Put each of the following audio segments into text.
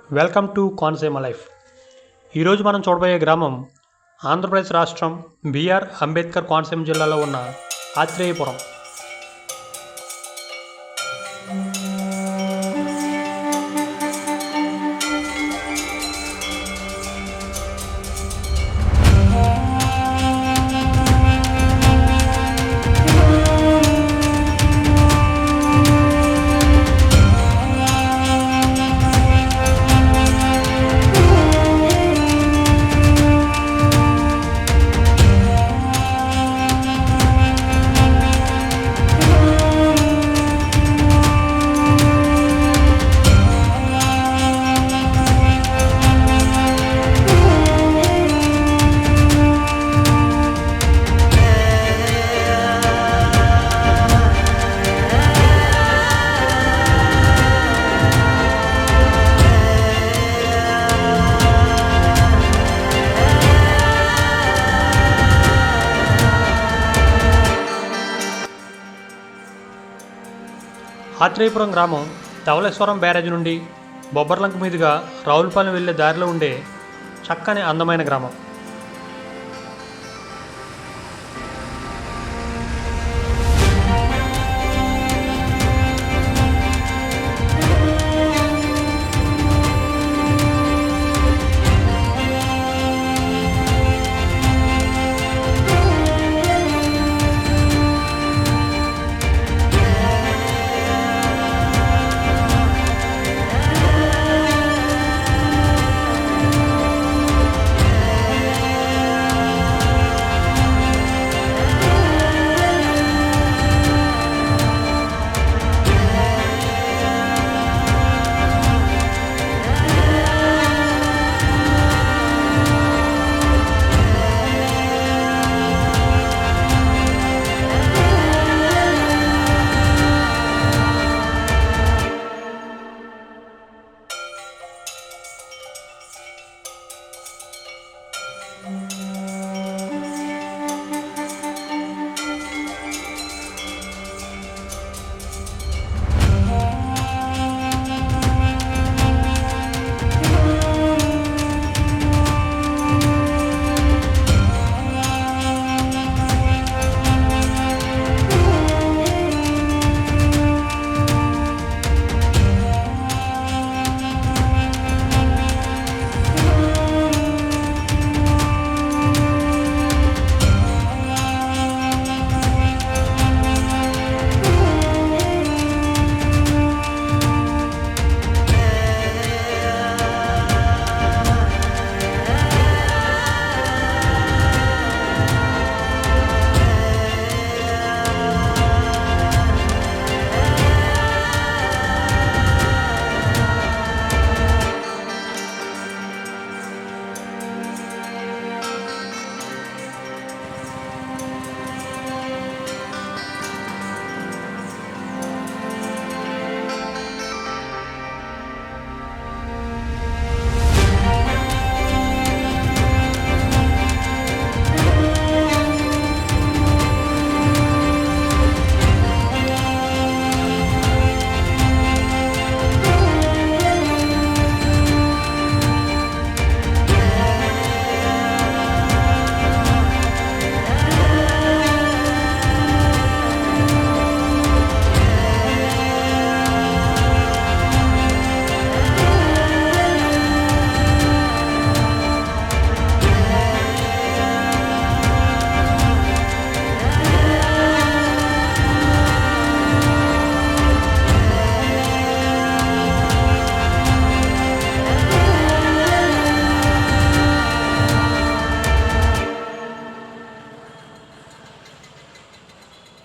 Welcome to Konaseema life. ఈరోజు మనం చూడబోయే గ్రామం ఆంధ్రప్రదేశ్ రాష్ట్రం బిఆర్ అంబేద్కర్ కోనసీమ జిల్లాలో ఉన్న ఆత్రేయపురం. ఆత్రేయపురం గ్రామం ధవళేశ్వరం బ్యారేజ్ నుండి బొబ్బర్లంక మీదుగా రావులపాలెం వెళ్లే దారిలో ఉండే చక్కని అందమైన గ్రామం.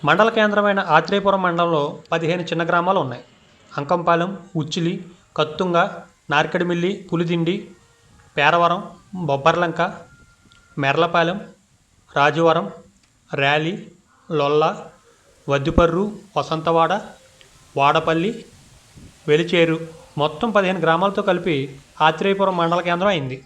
మండల కేంద్రమైన ఆత్రేయపురం మండలంలో 15 చిన్న గ్రామాలు ఉన్నాయి. అంకంపాలెం, ఉచ్చిలి, కత్తుంగ, నార్కెడిమిల్లి, పులిదిండి, పేరవరం, బొబ్బర్లంక, మెర్లపాలెం, రాజవరం, ర్యాలి, లొల్ల, వద్దిపర్రు, వసంతవాడ, వాడపల్లి, వెలిచేరు మొత్తం 15 గ్రామాలతో కలిపి ఆత్రేయపురం మండల కేంద్రం అయింది.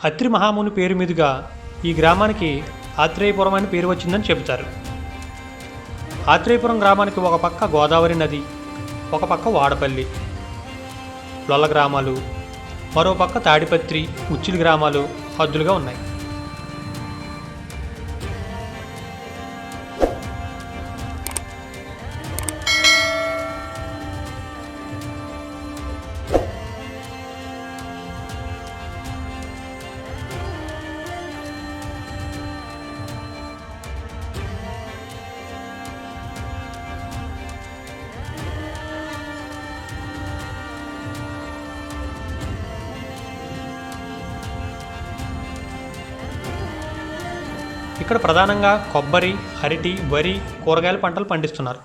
అత్రి మహాముని పేరు మీదుగా ఈ గ్రామానికి ఆత్రేయపురం అని పేరు వచ్చిందని చెబుతారు. ఆత్రేయపురం గ్రామానికి ఒక పక్క గోదావరి నది, ఒక పక్క వాడపల్లి లొల్ల గ్రామాలు, మరో పక్క తాడిపత్రి, ఉచ్చిలి గ్రామాలు హద్దులుగా ఉన్నాయి. ఇక్కడ ప్రధానంగా కొబ్బరి, అరటి, వరి, కూరగాయల పంటలు పండిస్తున్నారు.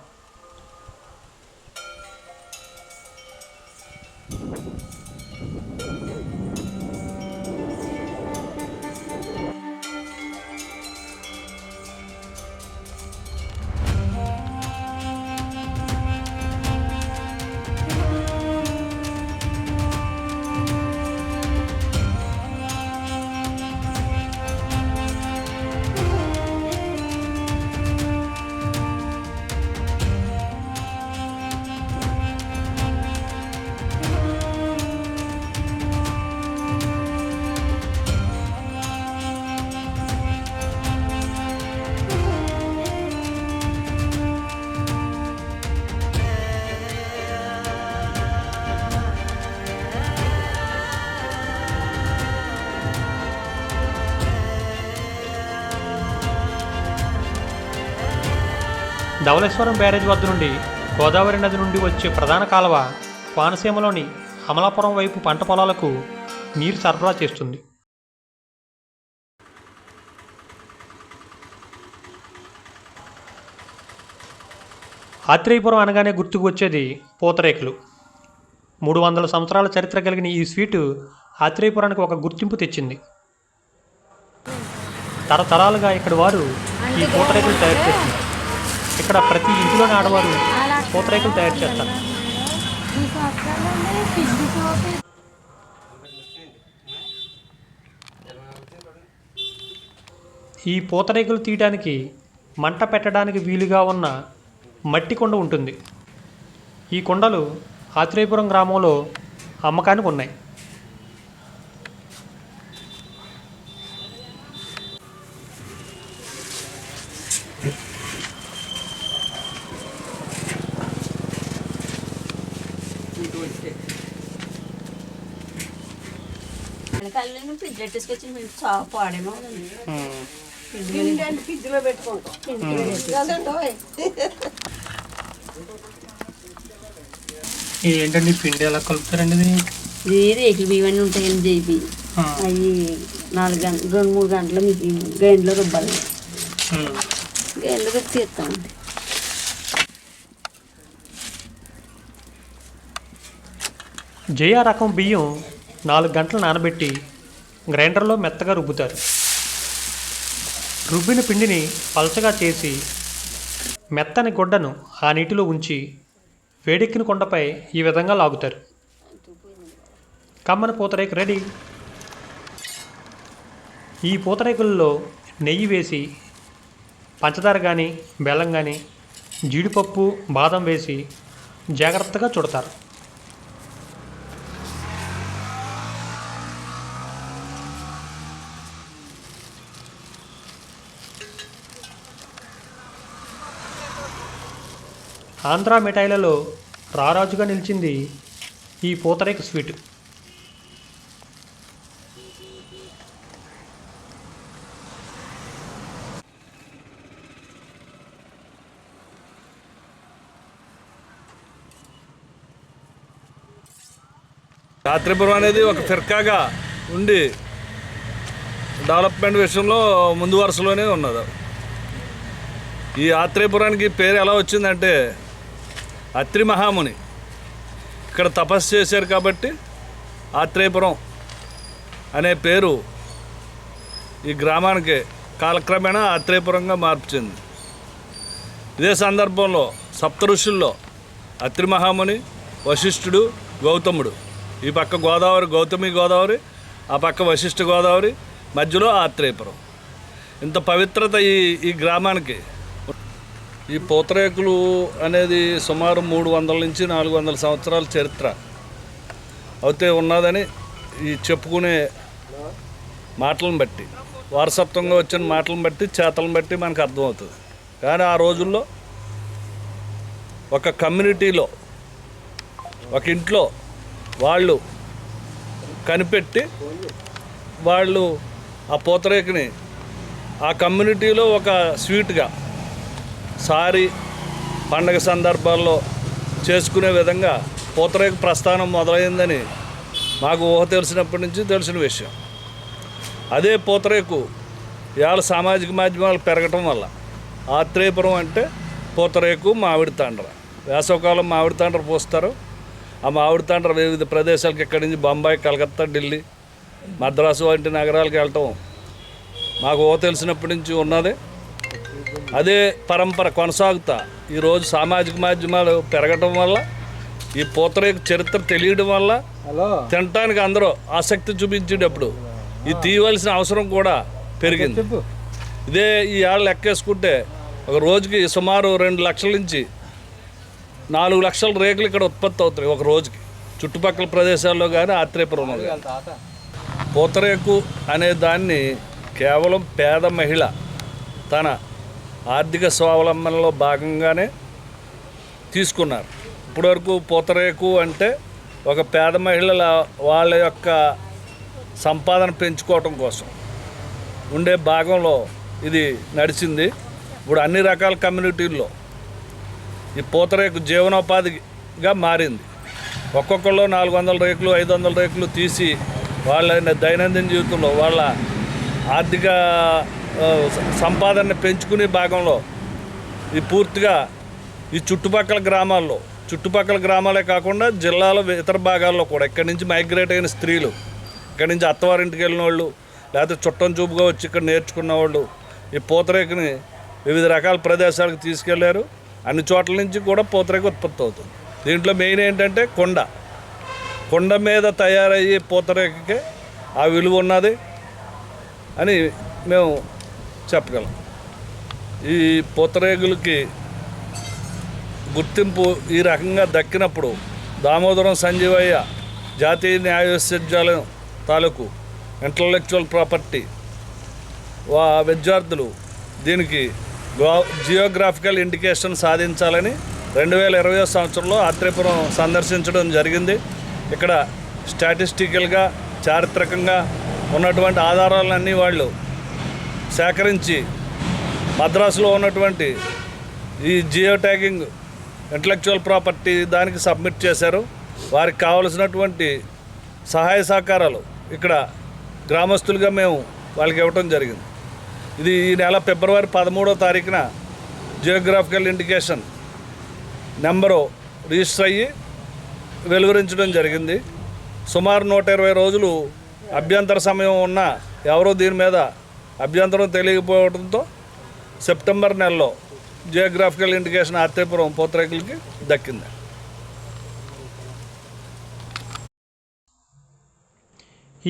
ధవళేశ్వరం బ్యారేజ్ వద్ద నుండి గోదావరి నది నుండి వచ్చే ప్రధాన కాలువ కోనసీమలోని అమలాపురం వైపు పంట పొలాలకు నీరు సరఫరా చేస్తుంది. ఆత్రేయపురం అనగానే గుర్తుకు వచ్చేది పూతరేకులు. 300 సంవత్సరాల చరిత్ర కలిగిన ఈ స్వీటు ఆత్రేయపురానికి ఒక గుర్తింపు తెచ్చింది. తరతరాలుగా ఇక్కడి వారు ఈ పూతరేకులు తయారు చేస్తున్నారు. ఇక్కడ ప్రతి ఇంటిలోని ఆడవారు పూతరేకులు తయారు చేస్తారు. ఈ పూతరేకులు తీయడానికి మంట పెట్టడానికి వీలుగా ఉన్న మట్టి కుండ ఉంటుంది. ఈ కుండలు ఆత్రేయపురం గ్రామంలో అమ్మకానికి ఉన్నాయి. ఏంటండి పిండి ఎలా కలుపుతారండి? ఇది రేకులు బియ్యం అన్నీ ఉంటాయండి. జైబి అవి 4 గంటలు 2-3 గంటలు మీకు గైండ్లో రుబ్బాలి. గైండ్లో రుబ్బి తీస్తామండి. జయ రకం బియ్యం 4 గంటలు నానబెట్టి గ్రైండర్లో మెత్తగా రుబ్బుతారు. రుబ్బిన పిండిని పలచగా చేసి మెత్తని గుడ్డను ఆ నీటిలో ఉంచి వేడెక్కిన కొండపై ఈ విధంగా లాగుతారు. కమ్మని పూతరేకు రెడీ. ఈ పూతరేకుల్లో నెయ్యి వేసి పంచదార కానీ బెల్లం కానీ జీడిపప్పు బాదం వేసి జాగ్రత్తగా చుడతారు. ఆంధ్ర మిఠాయిలలో రారాజుగా నిలిచింది ఈ పూతరేకు స్వీట్. ఆత్రేయపురం అనేది ఒక ఫిర్కాగా ఉండి డెవలప్మెంట్ విషయంలో ముందు వరుసలోనే ఉన్నది. ఈ ఆత్రేయపురానికి పేరు ఎలా వచ్చిందంటే అత్రి మహాముని ఇక్కడ తపస్సు చేశారు కాబట్టి ఆత్రేయపురం అనే పేరు ఈ గ్రామానికి కాలక్రమేణా ఆత్రేయపురంగా మార్పు చెందింది. ఇదే సందర్భంలో సప్త ఋషుల్లో అత్రి మహాముని, వశిష్ఠుడు, గౌతముడు, ఈ పక్క గోదావరి గౌతమి గోదావరి, ఆ పక్క వశిష్ఠ గోదావరి, మధ్యలో ఆత్రేయపురం. ఇంత పవిత్రత ఈ గ్రామానికి. ఈ పూతరేకులు అనేది సుమారు 300 నుంచి 400 సంవత్సరాల చరిత్ర అయితే ఉన్నదని ఈ చెప్పుకునే మాటలను బట్టి, వారసత్వంగా వచ్చిన మాటలను బట్టి, చేతలను బట్టి మనకు అర్థమవుతుంది. కానీ ఆ రోజుల్లో ఒక కమ్యూనిటీలో, ఒక ఇంట్లో వాళ్ళు కనిపెట్టి వాళ్ళు ఆ పూతరేకుని ఆ కమ్యూనిటీలో ఒక స్వీట్గా సారి పండగ సందర్భాల్లో చేసుకునే విధంగా పూతరేకు ప్రస్థానం మొదలైందని మాకు ఊహ తెలిసినప్పటి నుంచి తెలిసిన విషయం. అదే పూతరేకు ఇవాళ సామాజిక మాధ్యమాలు పెరగటం వల్ల ఆత్రేయపురం అంటే పూతరేకు, మామిడి తాండ్ర. వేసవకాలం మామిడి తాండ్ర పోస్తారు. ఆ మామిడి తాండ్ర వివిధ ప్రదేశాలకు ఇక్కడి నుంచి బొంబాయి, కలకత్తా, ఢిల్లీ, మద్రాసు వంటి నగరాలకు వెళ్ళటం మాకు ఊహ తెలిసినప్పటి నుంచి ఉన్నది. అదే పరంపర కొనసాగుతా ఈరోజు సామాజిక మాధ్యమాలు పెరగటం వల్ల, ఈ పూతరేకు చరిత్ర తెలియడం వల్ల తినటానికి అందరూ ఆసక్తి చూపించేటప్పుడు ఇది తీయవలసిన అవసరం కూడా పెరిగింది. ఇదే ఈ ఏళ్ళ లెక్కేసుకుంటే ఒక రోజుకి సుమారు 2 లక్షల నుంచి 4 లక్షల రేకులు ఇక్కడ ఉత్పత్తి అవుతాయి ఒక రోజుకి, చుట్టుపక్కల ప్రదేశాల్లో కానీ ఆత్రేయపురంలో కానీ. పూతరేకు అనే దాన్ని కేవలం పేద మహిళ తన ఆర్థిక స్వావలంబనలో భాగంగానే తీసుకున్నారు. ఇప్పటివరకు పూతరేకు అంటే ఒక పేద మహిళల వాళ్ళ యొక్క సంపాదన పెంచుకోవటం కోసం ఉండే భాగంలో ఇది నడిచింది. ఇప్పుడు అన్ని రకాల కమ్యూనిటీల్లో ఈ పూతరేకు జీవనోపాధిగా మారింది. ఒక్కొక్కళ్ళు 400 రేకులు, 500 రేకులు తీసి వాళ్ళ దైనందిన జీవితంలో వాళ్ళ ఆర్థిక సంపాదన పెంచుకునే భాగంలో ఇది పూర్తిగా ఈ చుట్టుపక్కల గ్రామాలే కాకుండా జిల్లాలో ఇతర భాగాల్లో కూడా ఇక్కడి నుంచి మైగ్రేట్ అయిన స్త్రీలు, ఇక్కడి నుంచి అత్తవారింటికి వెళ్ళిన వాళ్ళు, లేకపోతే చుట్టం చూపుగా వచ్చి ఇక్కడ నేర్చుకున్న వాళ్ళు ఈ పూతరేకుని వివిధ రకాల ప్రదేశాలకు తీసుకెళ్లారు. అన్ని చోట్ల నుంచి కూడా పూతరేకు ఉత్పత్తి అవుతుంది. దీంట్లో మెయిన్ ఏంటంటే కొండ మీద తయారయ్యే పూతరేకుకే ఆ విలువ ఉన్నది అని మేము చెప్పగలం. ఈ పూతరేకులకి గుర్తింపు ఈ రకంగా దక్కినప్పుడు దామోదరం సంజీవయ్య జాతీయ న్యాయ విశ్వవిద్యాలయం తాలూకు ఇంటలెక్చువల్ ప్రాపర్టీ విద్యార్థులు దీనికి జియోగ్రాఫికల్ ఇండికేషన్ సాధించాలని 2020 సంవత్సరంలో ఆత్రేయపురం సందర్శించడం జరిగింది. ఇక్కడ స్టాటిస్టికల్గా, చారిత్రకంగా ఉన్నటువంటి ఆధారాలన్నీ వాళ్ళు సేకరించి మద్రాసులో ఉన్నటువంటి ఈ జియో ట్యాగింగ్ ఇంటలెక్చువల్ ప్రాపర్టీ దానికి సబ్మిట్ చేశారు. వారికి కావలసినటువంటి సహాయ సహకారాలు ఇక్కడ గ్రామస్తులుగా మేము వాళ్ళకి ఇవ్వటం జరిగింది. ఇది ఈ నెల ఫిబ్రవరి 13వ తారీఖున జియోగ్రాఫికల్ ఇండికేషన్ నెంబరు రిజిస్టర్ అయ్యి వెలువరించడం జరిగింది. సుమారు 120 రోజులు అభ్యంతర సమయం ఉన్న ఎవరో దీని మీద అభ్యంతరం తెలియకపోవడంతో సెప్టెంబర్ నెలలో జియోగ్రాఫికల్ ఇండికేషన్ ఆత్రేయపురం పూతరేకులకి దక్కింది.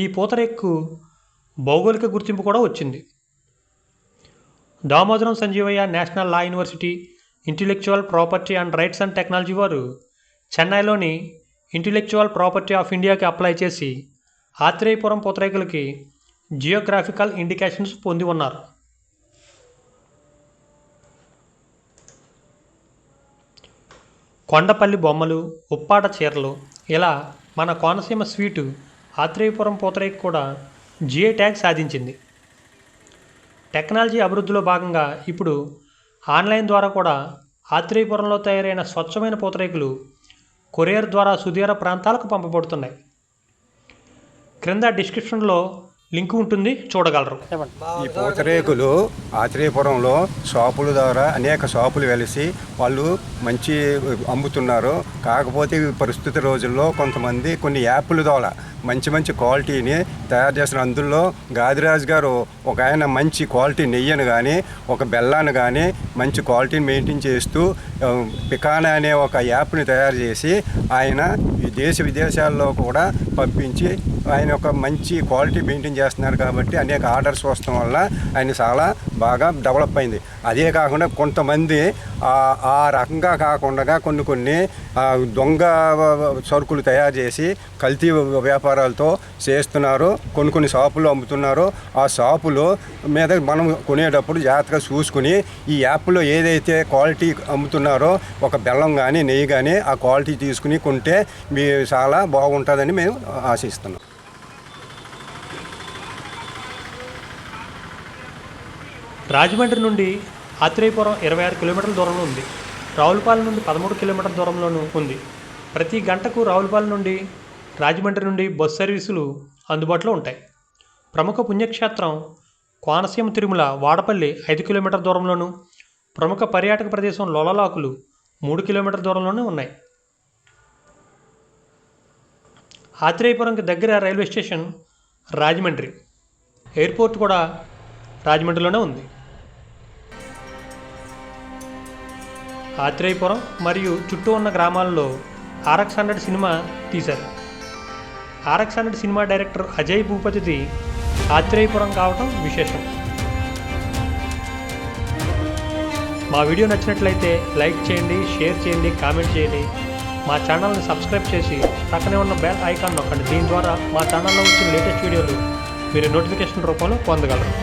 ఈ పూతరేకు భౌగోళిక గుర్తింపు కూడా వచ్చింది. Damodaram Sanjeevaiah national law university intellectual property and rights and technology వారు చెన్నైలోని ఇంటెలెక్చువల్ ప్రాపర్టీ ఆఫ్ ఇండియాకి అప్లై చేసి ఆత్రేయపురం పూతరేకులకి జియోగ్రాఫికల్ ఇండికేషన్స్ పొంది ఉన్నారు. కొండపల్లి బొమ్మలు, ఉప్పాట చీరలు, ఇలా మన కోనసీమ స్వీటు ఆత్రేయపురం పూతరేకు కూడా జిఐ ట్యాగ్ సాధించింది. టెక్నాలజీ అభివృద్ధిలో భాగంగా ఇప్పుడు ఆన్లైన్ ద్వారా కూడా ఆత్రేయపురంలో తయారైన స్వచ్ఛమైన పూతరేకులు కొరియర్ ద్వారా సుదూర ప్రాంతాలకు పంపబడుతున్నాయి. క్రింద డిస్క్రిప్షన్లో లింక్ ఉంటుంది, చూడగలరు. ఈ పూతరేకులు ఆత్రేయపురంలో షాపుల ద్వారా అనేక షాపులు వెలిసి వాళ్ళు మంచి అమ్ముతున్నారు. కాకపోతే ఈ ప్రస్తుత రోజుల్లో కొంతమంది కొన్ని యాప్ల ద్వారా మంచి క్వాలిటీని తయారు చేసిన, అందులో గాదిరాజు గారు ఒక ఆయన మంచి క్వాలిటీ నెయ్యను కానీ ఒక బెల్లాన్ని కానీ మంచి క్వాలిటీని మెయింటైన్ చేస్తూ పికానా అనే ఒక యాప్ని తయారు చేసి ఆయన ఈ దేశ విదేశాల్లో కూడా పంపించి ఆయన ఒక మంచి క్వాలిటీ మెయింటైన్ చేస్తున్నారు కాబట్టి అనేక ఆర్డర్స్ వస్తాం వల్ల ఆయన చాలా బాగా డెవలప్ అయింది. అదే కాకుండా కొంతమంది ఆ రకంగా కాకుండా కొన్ని దొంగ సరుకులు తయారు చేసి కల్తీ వ్యాపారాలతో చేస్తున్నారు. కొన్ని షాపులు అమ్ముతున్నారు. ఆ షాపులు మీద మనం కొనేటప్పుడు జాగ్రత్తగా చూసుకుని ఈ యాప్లో ఏదైతే క్వాలిటీ అమ్ముతున్నారో ఒక బెల్లం కానీ నెయ్యి కానీ ఆ క్వాలిటీ తీసుకుని కొంటే మీ చాలా బాగుంటుందని మేము ఆశిస్తున్నాం. రాజమండ్రి నుండి ఆత్రేయపురం 26 కిలోమీటర్ల దూరంలో ఉంది. రావులపాలెం నుండి 13 కిలోమీటర్ల దూరంలోనూ ఉంది. ప్రతి గంటకు రావులపాలెం నుండి రాజమండ్రి నుండి బస్సు సర్వీసులు అందుబాటులో ఉంటాయి. ప్రముఖ పుణ్యక్షేత్రం కోనసీమ తిరుమల వాడపల్లి 5 కిలోమీటర్ల దూరంలోనూ, ప్రముఖ పర్యాటక ప్రదేశం లోలలాకులు 3 కిలోమీటర్ల దూరంలోనూ ఉన్నాయి. ఆత్రేయపురంకి దగ్గర రైల్వే స్టేషన్ రాజమండ్రి, ఎయిర్పోర్ట్ కూడా రాజమండ్రిలోనే ఉంది. ఆత్రేయపురం మరియు చుట్టూ ఉన్న గ్రామాల్లో RX100 సినిమా తీశారు. RX100 సినిమా డైరెక్టర్ అజయ్ భూపతిది ఆత్రేయపురం కావటం విశేషం. మా వీడియో నచ్చినట్లయితే లైక్ చేయండి, షేర్ చేయండి, కామెంట్ చేయండి. మా ఛానల్ని సబ్స్క్రైబ్ చేసి పక్కనే ఉన్న బెల్ ఐకాన్ నొక్కండి. దీని ద్వారా మా ఛానల్లో వచ్చిన లేటెస్ట్ వీడియోలు మీరు నోటిఫికేషన్ రూపంలో పొందగలరు.